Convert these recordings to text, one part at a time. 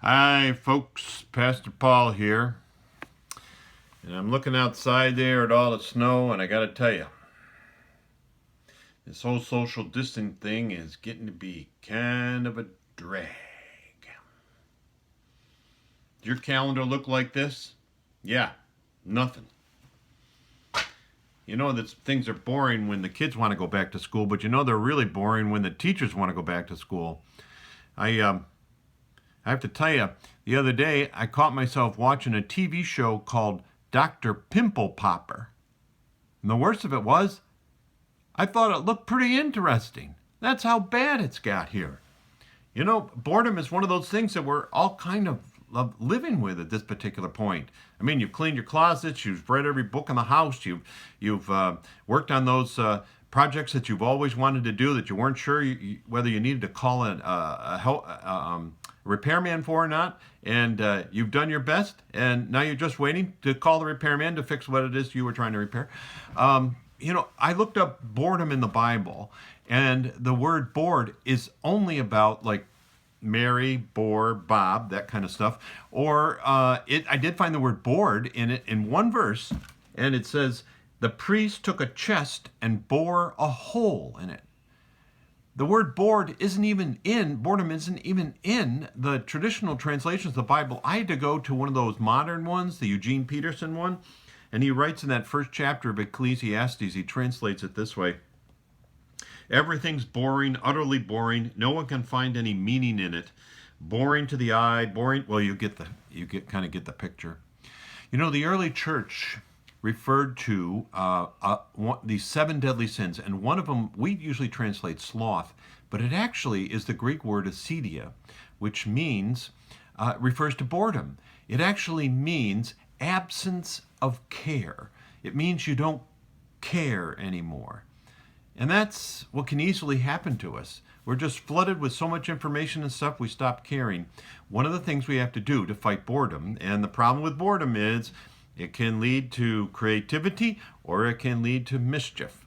Hi, folks. Pastor Paul here. And I'm looking outside there at all the snow, and I got to tell you, this whole social distancing thing is getting to be kind of a drag. Does your calendar look like this? Yeah, nothing. You know that things are boring when the kids want to go back to school, but you know they're really boring when the teachers want to go back to school. I have to tell you, the other day I caught myself watching a TV show called Dr. Pimple Popper. And the worst of it was, I thought it looked pretty interesting. That's how bad it's got here. You know, boredom is one of those things that we're all kind of living with at this particular point. I mean, you've cleaned your closets, you've read every book in the house, you've worked on those projects that you've always wanted to do that you weren't sure whether you needed to call a repairman for or not, and you've done your best, and now you're just waiting to call the repairman to fix what it is you were trying to repair. I looked up boredom in the Bible, and the word bored is only about like Mary, bore, Bob, that kind of stuff. Or I did find the word bored in it in one verse, and it says, the priest took a chest and bore a hole in it. The word boredom isn't even in the traditional translations of the Bible. I had to go to one of those modern ones, the Eugene Peterson one, and he writes in that first chapter of Ecclesiastes, he translates it this way: everything's boring, utterly boring. No one can find any meaning in it. Boring to the eye, boring. Well, you kind of get the picture. You know, the early church referred to these seven deadly sins, and one of them we usually translate sloth, but it actually is the Greek word acedia, which means refers to boredom. It actually means absence of care. It means you don't care anymore. And that's what can easily happen to us. We're just flooded with so much information and stuff, we stop caring. One of the things we have to do to fight boredom, and the problem with boredom is it can lead to creativity or it can lead to mischief.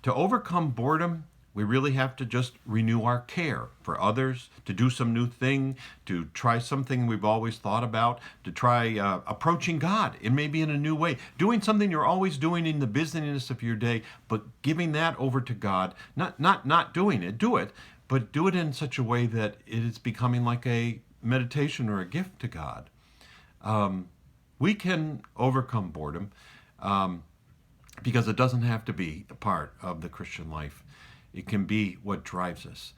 To overcome boredom, we really have to just renew our care for others, to do some new thing, to try something we've always thought about, to try approaching God. It may be in a new way. Doing something you're always doing in the busyness of your day, but giving that over to God. Not doing it, do it, but do it in such a way that it is becoming like a meditation or a gift to God. We can overcome boredom because it doesn't have to be a part of the Christian life. It can be what drives us.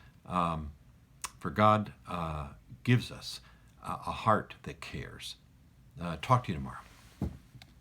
For God gives us a heart that cares. Talk to you tomorrow.